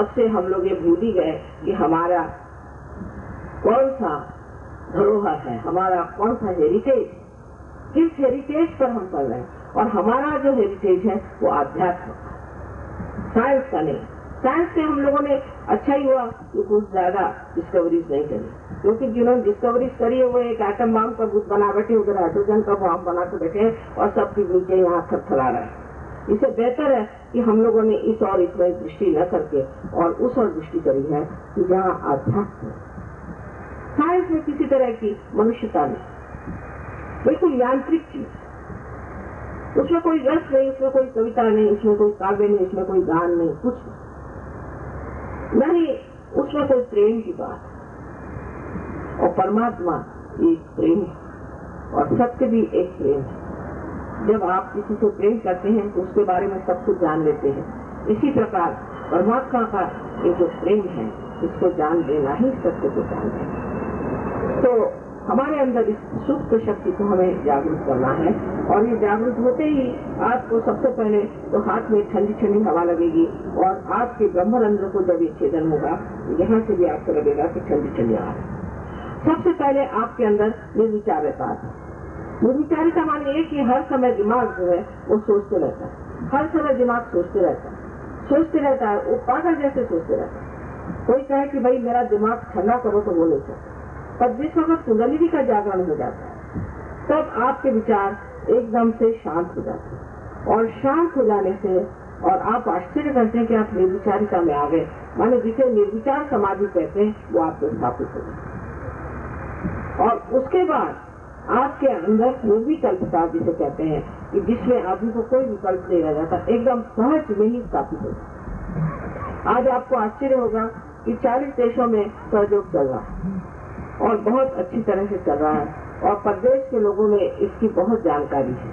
तब से हम लोग ये भूल ही गए कि हमारा कौन सा धरोहर है, हमारा कौन सा हेरिटेज, किस हेरिटेज पर हम चल रहे हैं। और हमारा जो हेरिटेज है वो आध्यात्म का, साइंस का नहीं। साइंस से हम लोगों ने अच्छा ही हुआ कि कुछ ज्यादा डिस्कवरीज नहीं करी, क्योंकि जिन्होंने डिस्कवरीज करी है वो एक एटम बम का भूत बना बैठे, उधर हाइड्रोजन का बम बना के बैठे और सबके नीचे यहाँ थरथरा रहा है। इससे बेहतर है कि हम लोगों ने इस और इसमें दृष्टि न करके और उस और दृष्टि करी है कि जहाँ आध्यात्म, साइंस में किसी तरह की मनुष्यता नहीं, बिल्कुल यांत्रिक चीज, उसमें कोई रस नहीं, उसमें कोई कविता नहीं, उसमें कोई काव्य नहीं, उसमें कोई गान नहीं, कुछ नहीं, उसमें कोई प्रेम की बात है। और परमात्मा एक प्रेम है और सत्य भी एक प्रेम है। जब आप किसी से प्रेम करते हैं तो उसके बारे में सब कुछ जान लेते हैं। इसी प्रकार परमात्मा का ये जो प्रेम है, इसको जान लेना ही सत्य को जान लेना। तो हमारे अंदर इस सुप्त शक्ति को हमें जागरूक करना है। और ये जागरूक होते ही आपको सबसे पहले तो हाथ में ठंडी ठंडी हवा लगेगी और आपके ब्रह्मरंध्र को जब ये छेदन होगा, यहाँ से भी आपको लगेगा कि ठंडी ठंडी हवा। सबसे पहले आपके अंदर निर्विचारता है। निर्विचारिता माने ये कि हर समय दिमाग जो है वो सोचते रहता है, हर समय दिमाग सोचते रहता है, वो पागल जैसे सोचते रहता है। कोई कहे कि भाई मेरा दिमाग ठंडा करो तो वो नहीं सकता, पर जिस वक्त कुंडलिनी का जागरण हो जाता है तब आपके विचार एकदम से शांत हो जाते हैं। और शांत हो जाने से और आप आश्चर्य करते हैं कि आप निर्विचारिता में आ गए, माने जिसे निर्विचार समाधि कहते हैं वो आपको स्थापित हो गए। और उसके बाद आपके अंदर निर्विकल्पता जिसे कहते हैं कि जिसमें आदमी को कोई विकल्प नहीं रह जाता, एकदम सहज में ही स्थापित हो जाता। आज आपको आश्चर्य होगा कि 40 देशों में सहयोग चल रहा है और बहुत अच्छी तरह से चल रहा है और प्रदेश के लोगों में इसकी बहुत जानकारी है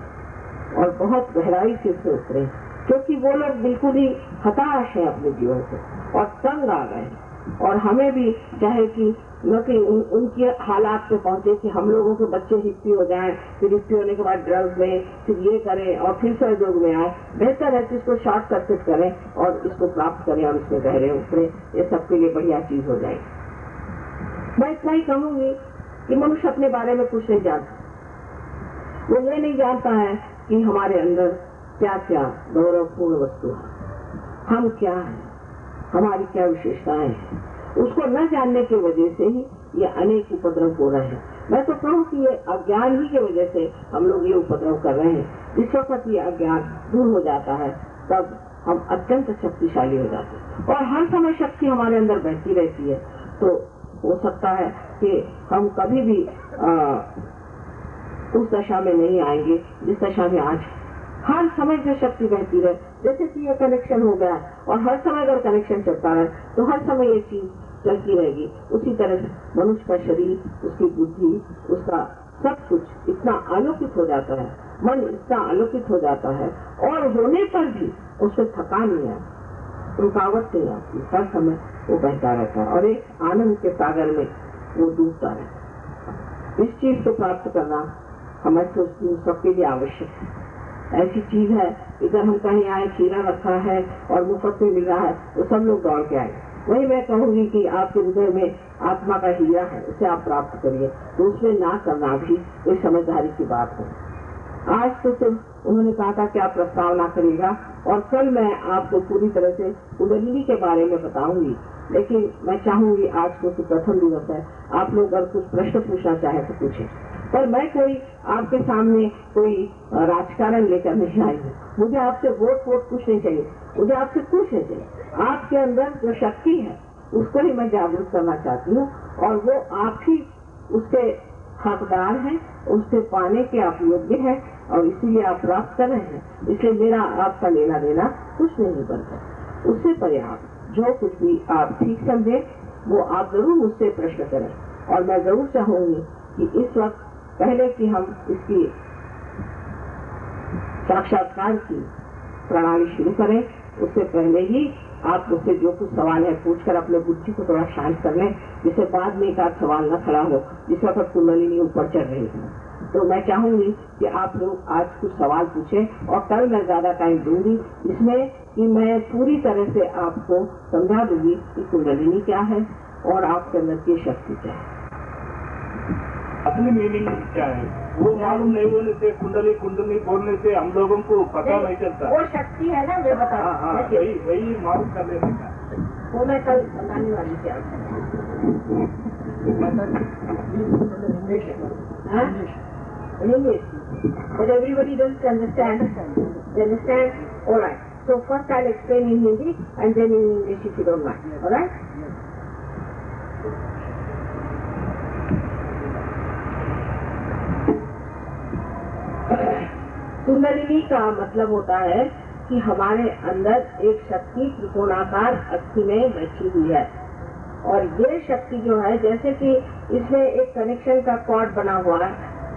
और बहुत गहराई से इसमें उतरे, क्योंकि वो लोग बिल्कुल ही हताश है अपने जीवन से और तंग आ गए हैं। और हमें भी चाहे कि न कि उनके हालात पे पहुंचे कि हम लोगों के बच्चे हिप्पी हो जाएं, फिर हिप्पी होने के बाद ड्रग्स लें, फिर ये करें और फिर सहयोग में आए। बेहतर है कि इसको शॉर्ट सर्किट करें और इसको प्राप्त करें और इसमें गहरे उतरे, ये सबके लिए बढ़िया चीज हो जाएगी। मैं इतना ही कहूंगी कि मनुष्य अपने बारे में कुछ नहीं जानता। वो ये नहीं जानता है कि हमारे अंदर क्या क्या गौरवपूर्ण वस्तु है, हम क्या हैं, हमारी क्या विशेषताएं हैं। उसको न जानने की वजह से ही ये अनेक उपद्रव हो रहे हैं। मैं तो कहूँ कि ये अज्ञान ही की वजह से हम लोग ये उपद्रव कर रहे हैं। जिस वक्त ये अज्ञान दूर हो जाता है तब हम अत्यंत शक्तिशाली हो जाते हैं और हर समय शक्ति हमारे अंदर बहती रहती है। तो हो सकता है कि हम कभी भी उस दशा में नहीं आएंगे जिस दशा में आज हर समय जो शक्ति बहती रहे। जैसे कि ये कनेक्शन हो गया और हर समय अगर कनेक्शन चलता रहे तो हर समय ये चीज चलती रहेगी। उसी तरह से मनुष्य का शरीर, उसकी बुद्धि, उसका सब कुछ इतना आलोकित हो जाता है, मन इतना आलोकित हो जाता है और होने पर भी उससे थकान नहीं आती, रुकावट नहीं आती, हर समय वो बहता रहता है और एक आनंद के सागर में वो डूबता रहता है। इस चीज को प्राप्त करना हमें सोचती हूँ सबके लिए आवश्यक है। ऐसी चीज है, इधर हम कहीं आए, खीरा रखा है और मुफ्त में मिल रहा है तो सब लोग दौड़ के आए। वही मैं कहूंगी कि आपके हृदय में आत्मा का हीरा है, उसे आप प्राप्त करिए, तो उसमें ना करना भी कोई समझदारी की बात है। आज तो सिर्फ उन्होंने कहा था कि आप प्रस्ताव ना करिएगा और कल मैं आपको पूरी तरह से कुंडलिनी के बारे में बताऊंगी, लेकिन मैं चाहूंगी आज क्योंकि प्रथम दिवस है, आप लोग अगर कुछ प्रश्न पूछना चाहे तो पूछे। पर मैं कोई आपके सामने कोई राजकारण लेकर नहीं आई हूँ। मुझे आपसे वोट कुछ नहीं चाहिए, मुझे आपसे कुछ नहीं चाहिए। आपके अंदर जो शक्ति है उसको ही मैं जागरूक करना चाहती हूँ और वो आप ही उसके हकदार हैं, उससे पाने के आप योग्य हैं और इसीलिए आप प्राप्त कर रहे हैं। इसलिए मेरा आपका लेना देना कुछ नहीं बनता। उससे पर्याप्त जो कुछ भी आप ठीक समझे वो आप जरूर मुझसे प्रश्न करें और मैं जरूर चाहूंगी कि इस वक्त पहले कि हम इसकी साक्षात्कार की प्रणाली शुरू करें उससे पहले ही आप मुझसे जो कुछ सवाल है पूछकर अपने बुद्धि को थोड़ा शांत कर लें, जिससे बाद में एक आध सवाल न खड़ा हो जिस वक्त कुंडलिनी ऊपर चढ़ रही है। तो मैं चाहूंगी कि आप लोग आज कुछ सवाल पूछें और कल मैं ज्यादा टाइम दूंगी। इसमें कि मैं पूरी तरह से आपको समझा दूंगी कि कुंडलिनी क्या है और आपके अंदर की शक्ति क्या है। असली मीनिंग क्या है वो मालूम नहीं होने से कुंडली कुंडली बोलने से हम लोगों को पता नहीं चलता। वो शक्ति है ना, मैं बता वही मालूम कर लेने का वो मैं कल बताने वाली थी आपको। But everybody doesn't understand. They understand? All right. So first I'll explain in Hindi and then in English if you don't mind. All right? Kundalini का मतलब होता है कि हमारे अंदर एक शक्ति त्रिकोणाकार अस्थि में बैठी हुई है और ये शक्ति जो है जैसे कि इसमें एक कनेक्शन का कॉर्ड बना हुआ है,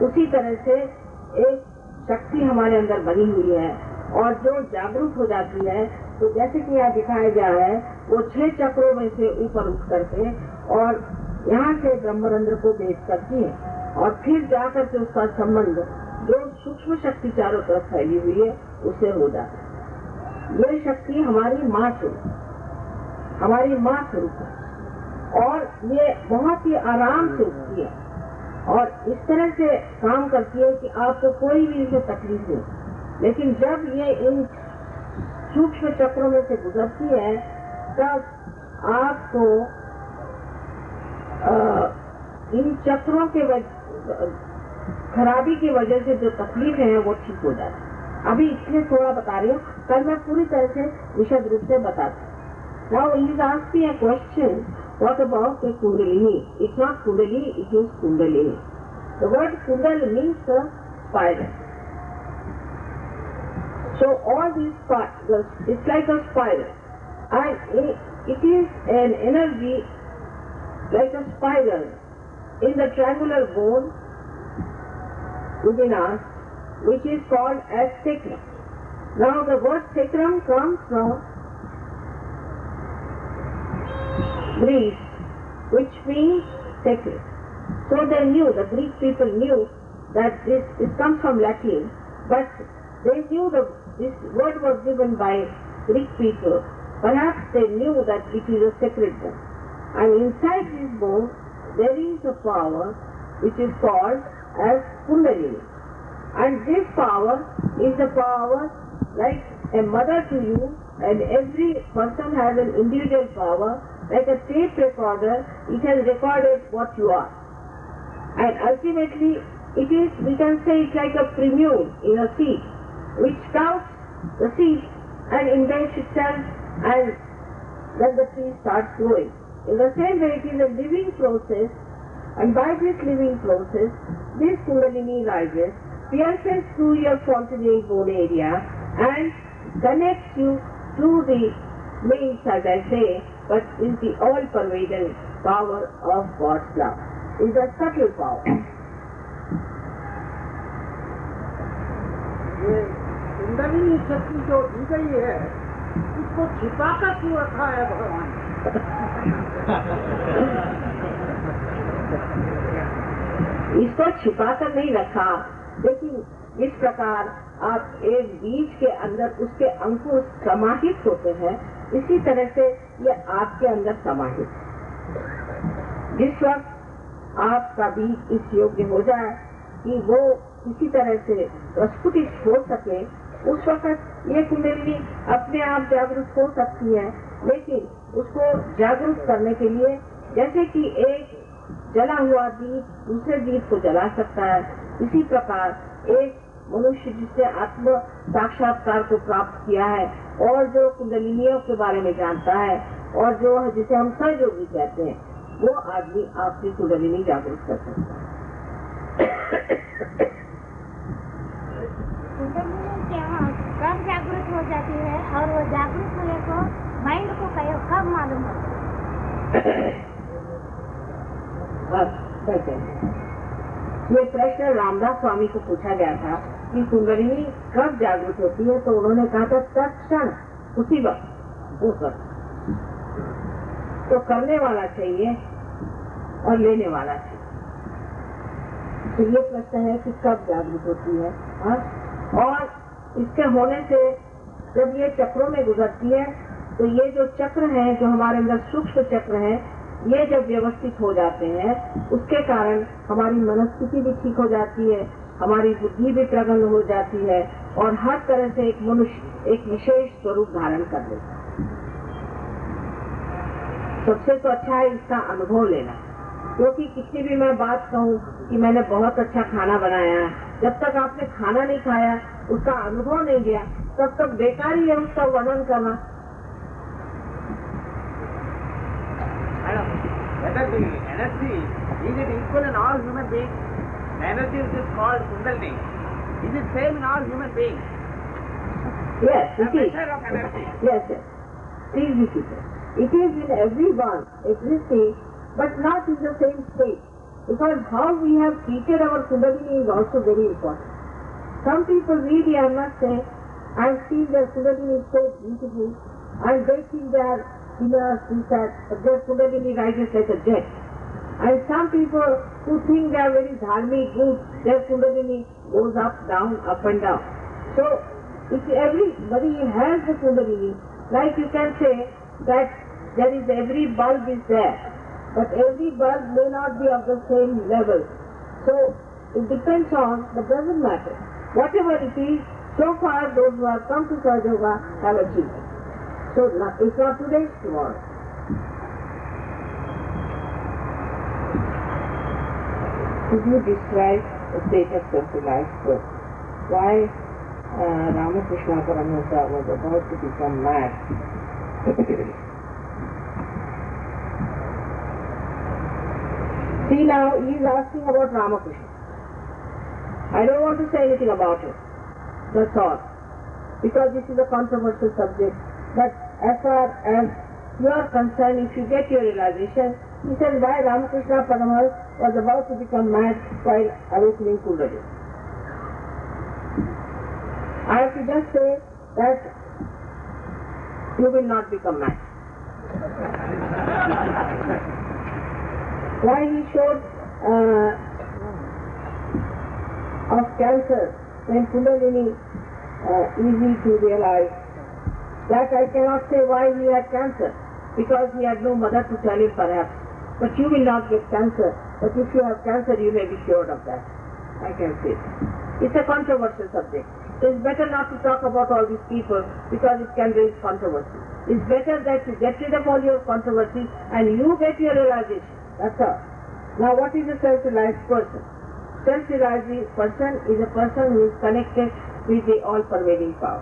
उसी तरह से एक शक्ति हमारे अंदर बनी हुई है और जो जागरूक हो जाती है तो जैसे कि यहाँ दिखाया गया है वो 6 चक्रों में से ऊपर उठ करके और यहाँ से ब्रह्मरंध्र को भेद करती है और फिर जाकर के उसका संबंध जो सूक्ष्म शक्ति चारों तरफ फैली हुई है उससे हो जाता है। ये शक्ति हमारी माँ स्वरूप है और ये बहुत ही आराम से उठती है और इस तरह से काम करती है कि आपको कोई भी इसमें तकलीफ नहीं। लेकिन जब ये इन सूक्ष्म चक्रों में से गुजरती है तब आपको इन चक्रों के खराबी की वजह से जो तकलीफें हैं वो ठीक हो जाती है। अभी इसलिए थोड़ा बता रही हूँ, कल मैं पूरी तरह से विशद रूप से बताती हूँ। Now he is asking a question, what about the Kundalini? It's not Kundalini, it is Kundalini. The word Kundal means the spiral. So all these spirals, it's like a spiral. And it is an energy like a spiral in the triangular bone within us, which is called as sacrum. Now the word sacrum comes from Greek, which means sacred. So they knew, the Greek people knew that this comes from Latin, but they knew this word was given by Greek people. Perhaps they knew that it is a sacred bone. And inside this bone, there is a power which is called as Kundalini. And this power is the power like a mother to you, and every person has an individual power. Like a tape recorder, it has recorded what you are. And ultimately, it is, we can say it's like a premium in a seed, which scouts the seed and invades itself, and then the tree starts growing. In the same way, it is a living process, and by this living process, this Kundalini rises, pierces through your frontal bone area, and connects you to the wings, as I say, but is the all-pervading power of God's love. Is a subtle power. ये कुंडलिनी शक्ति जो दी गई है, इसको छिपाकर क्यों रखा है भगवान? इसको छिपाकर नहीं रखा, लेकिन इस प्रकार आप एक बीज के अंदर उसके अंकुर समाहित होते हैं, इसी तरह से ये आपके अंदर समाहित है। जिस वक्त आपका बीज इस योग्य हो जाए कि वो किसी तरह से प्रस्फुटित हो सके, उस वक्त ये कुंडलिनी अपने आप जागरूक हो सकती है। लेकिन उसको जागरूक करने के लिए जैसे कि एक जला हुआ दीप दूसरे दीप को जला सकता है, इसी प्रकार एक मनुष्य जिसने आत्म साक्षात्कार को प्राप्त किया है और जो कुंडलिनियों के बारे में जानता है और जो जिसे हम सहयोगी कहते हैं, वो आदमी आपकी कुंडलिनी जागरूक कर सकता है। कुंडलिनी कब जागरूक हो जाती है और वो जागरूक होने को माइंड को कब मालूम होता है? ये प्रश्न रामदास स्वामी को पूछा गया था कि कुंडलिनी कब जागृत होती है, तो उन्होंने कहा था तत्क्षण, उसी वक्त वो कर। तो करने वाला चाहिए और लेने वाला चाहिए। तो ये प्रश्न है कि कब जागृत होती है, और इसके होने से जब ये चक्रों में गुजरती है तो ये जो चक्र हैं, जो हमारे अंदर सूक्ष्म चक्र हैं, ये जब व्यवस्थित हो जाते हैं उसके कारण हमारी मनस्थिति भी ठीक हो जाती है, हमारी बुद्धि भी प्रगल्भ हो जाती है और हर तरह से एक मनुष्य एक विशेष स्वरूप धारण कर लेता है। सबसे तो अच्छा है इसका अनुभव लेना, क्योंकि कितनी भी मैं बात कहूँ कि मैंने बहुत अच्छा खाना बनाया है, जब तक आपने खाना नहीं खाया, उसका अनुभव नहीं लिया, तब तक बेकार ही है उसका वर्णन करना। Whether the energy is it equal in all human beings? The energy which is called Kundalini, is it same in all human beings? Yes, The it is. measure of energy. Yes, yes. Please be seated. It is in everyone existing, but not in the same state. Because how we have treated our Kundalini is also very important. Some people really, I must say, I feel their Kundalini is so beautiful, and they think they are sinners, but their Kundalini rises like a jet. And some people who think they are very dharmic, good, their Kundalini goes up and down. So, if everybody has the Kundalini, like you can say that there is every bulb is there, but every bulb may not be of the same level. So, it depends on, but doesn't matter. Whatever it is, so far those who have come to Sahaja Yoga have achieved it. So, it's not today, it's tomorrow. Could you describe the state of self-reliance first? Why Ramakrishna Paramahansa was about to become mad? See now, he is asking about Ramakrishna. I don't want to say anything about it. That's all. Because this is a controversial subject. But as far as you are concerned, if you get your realization, he said why Ramakrishna Paramahansa was about to become mad while awakening Kundalini. I have to just say that you will not become mad. Why he showed of cancer when Kundalini easy to realize, that I cannot say why he had cancer, because he had no mother to tell him perhaps. But you will not get cancer, but if you have cancer you may be cured of that. I can say. It's a controversial subject. So it's better not to talk about all these people because it can raise controversy. It's better that you get rid of all your controversy and you get your realization. That's all. Now what is a self-realized person? Self-realized person is a person who is connected with the all-pervading power.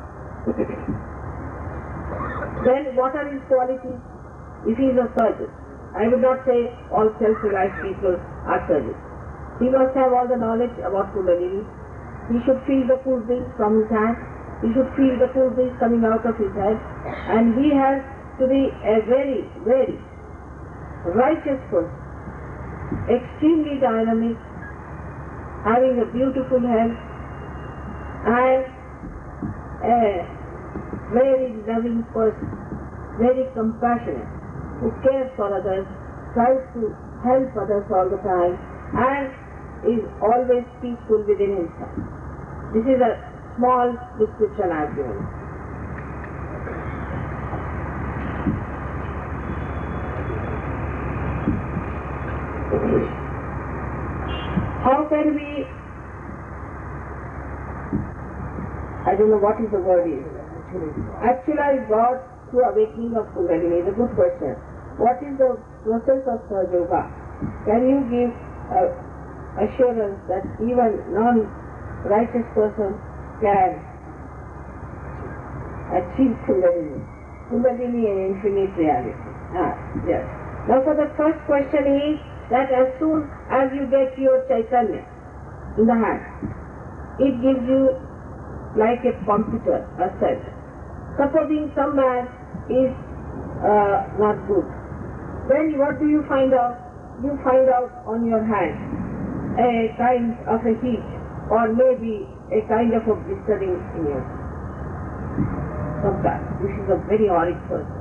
Then what are his qualities? If he is a surgeon, I would not say all self-realized people are surgeons. He must have all the knowledge about Kundalini. He should feel the cool breeze from his hand. He should feel the cool breeze coming out of his head. And he has to be a very, very righteous person, extremely dynamic, having a beautiful health, and a very loving person, very compassionate, who cares for others, tries to help others all the time, and is always peaceful within himself. This is a small description I have given. How can we, I don't know what is the word is, actualize God through awakening of Kundalini is a good question. What is the process of Sahaja Yoga? Can you give assurance that even non-righteous person can achieve Kundalini? Kundalini and infinite reality. Yes. Now for the first question is that as soon as you get your Chaitanya in the hand, it gives you like a computer, a set. Supposing some man is not good, then what do you find out? You find out on your hand a kind of a heat or maybe a kind of a blistering in your sometimes. This is a very horrid person.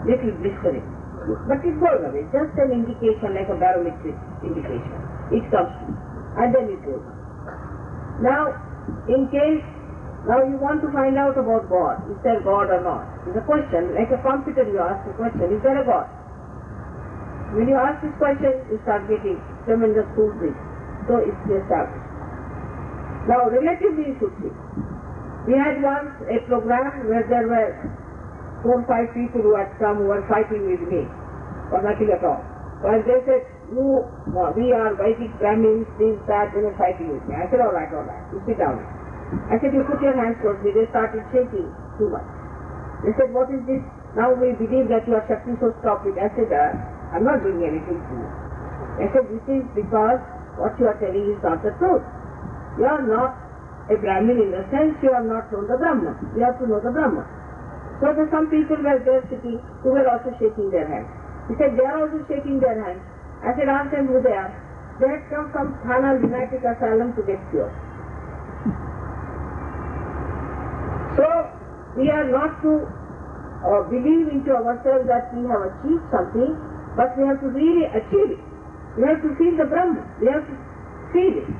Little blistering. But it goes away, just an indication like a barometric indication. It comes to you and then it goes on. Now, in case Now you want to find out about God. Is there God or not? It's a question. Like a computer, you ask the question, is there a God? When you ask this question, you start getting tremendous foolproof. So it's established. Now relatively you should see. We had once a program where there were 4 or 5 people who had come who were fighting with me for nothing at all. Well, they said, we are Vedic Brahmins, this, that, they were fighting with me. I said, all right, you sit down. I said, you put your hands towards me. They started shaking too much. They said, what is this? Now we believe that you are Shakti, so stop it. I said, I'm not doing anything to you. I said, this is because what you are telling is not the truth. You are not a Brahmin in the sense you have not known the Brahman. You have to know the Brahman. So there some people were there sitting who were also shaking their hands. He said, they are also shaking their hands. I said, ask them who they are. They had come from Thana Lunatic Asylum to get cured. So, we are not to believe into ourselves that we have achieved something, but we have to really achieve it. We have to feel the Brahman. We have to feel it.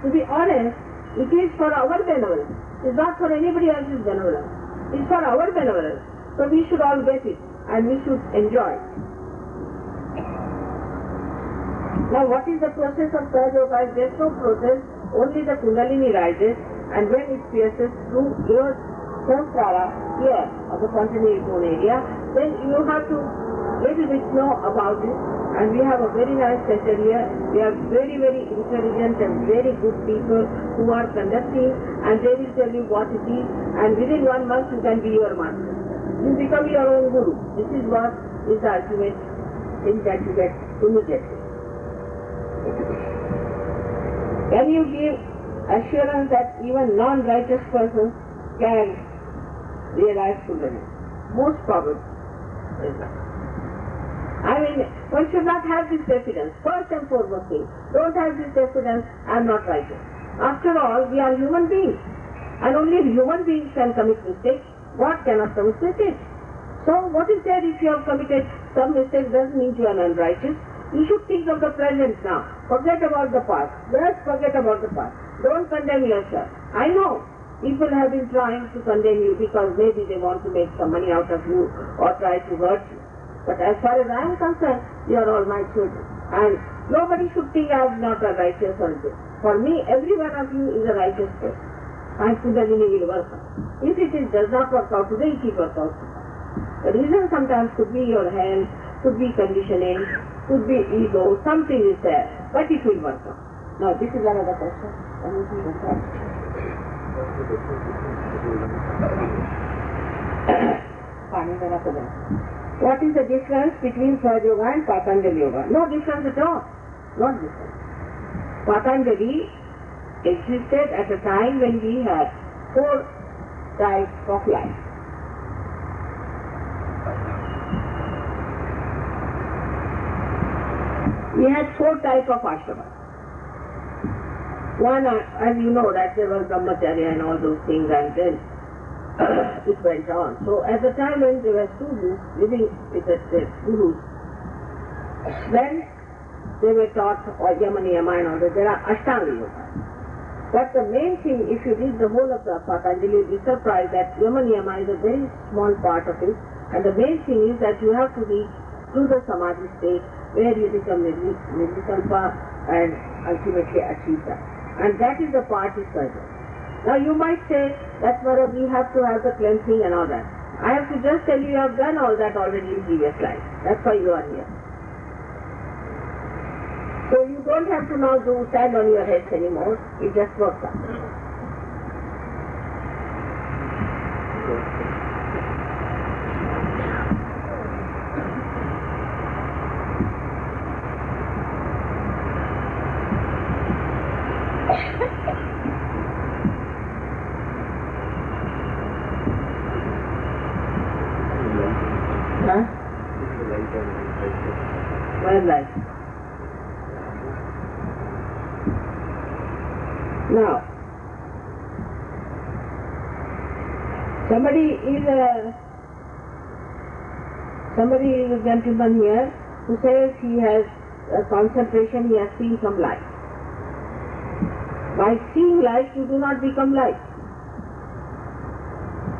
To be honest, it is for our benevolence. It is not for anybody else's benevolence. It is for our benevolence. So we should all get it and we should enjoy it. Now what is the process of Sahaja Yoga? There is no process, only the Kundalini rises, and when it pierces through your Samskara here of the continuity bone area, then you have to little bit know about it. And we have a very nice center here. We have very, very intelligent and very good people who are conducting, and they will tell you what it is, and within 1 month you can be your master. You become your own guru. This is what is the ultimate thing that you get immediately. Can you give assurance that even non-righteous persons can realize Kundalini? Most probably. I mean, one should not have this diffidence. First and foremost thing, don't have this diffidence, I am not righteous. After all, we are human beings. And only human beings can commit mistakes. God cannot commit mistakes. So what is there if you have committed some mistake doesn't mean you are unrighteous. You should think of the present now. Forget about the past. Just forget about the past. Don't condemn yourself. I know people have been trying to condemn you because maybe they want to make some money out of you or try to hurt you. But as far as I am concerned, you are all my children. And nobody should think I am not a righteous person. For me, every one of you is a righteous person. And Kundalini will work out. If it does not work out today, it will work out. The reason sometimes could be your health, could be conditioning, could be ego, something is there. But it will work out. Now this is another question. What is the difference between Sahaja Yoga and Patanjali Yoga? No difference at all. Not different. Patanjali existed at a time when we had 4 types of life. We had 4 types of ashramas. One, as you know, that there was Brahmacharya and all those things, and then it went on. So at the time when there were students living with the gurus, then they were taught Yama Niyama and all that. There are Ashtanga Yoga. But the main thing, if you read the whole of the Patanjali, you'll be surprised that Yama Niyama is a very small part of it. And the main thing is that you have to reach through the Samadhi state where you become Nirvikalpa and ultimately achieve that. And that is the part is Sahaja. Now you might say that we have to have the cleansing and all that. I have to just tell you have done all that already in previous life. That's why you are here. So you don't have to now stand on your heads anymore. It just works out. Huh? Where life? Now, somebody is a gentleman here who says he has a concentration, he has seen some light. By seeing light, you do not become light.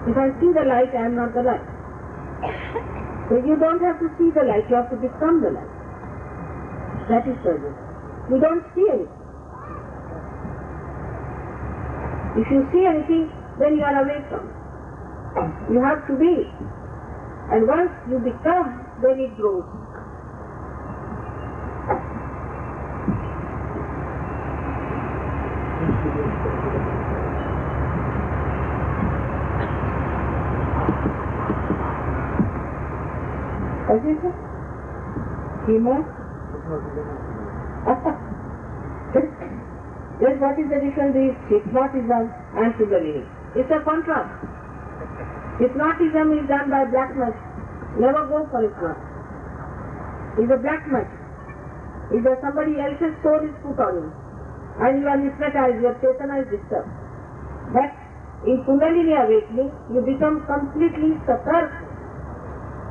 If I see the light, I am not the light. So you don't have to see the light, you have to become the light. That is service. You don't see anything. If you see anything, then you are away from it. You have to be. And once you become, then it grows. What is it? Humor? Yes, what is the difference between hypnotism and kundalini? It's a contrast. Hypnotism is done by black magic. Never go for hypnosis. It's a black magic. If somebody else's soul is put on you and you are hypnotized, your chetana is disturbed. But in kundalini awakening, you become completely satark,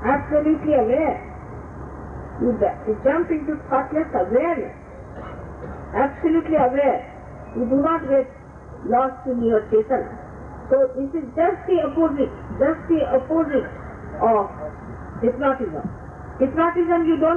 absolutely aware. You jump into thoughtless awareness. Absolutely aware. You do not get lost in your chetana. So this is just the opposite of hypnotism. Hypnotism, you don't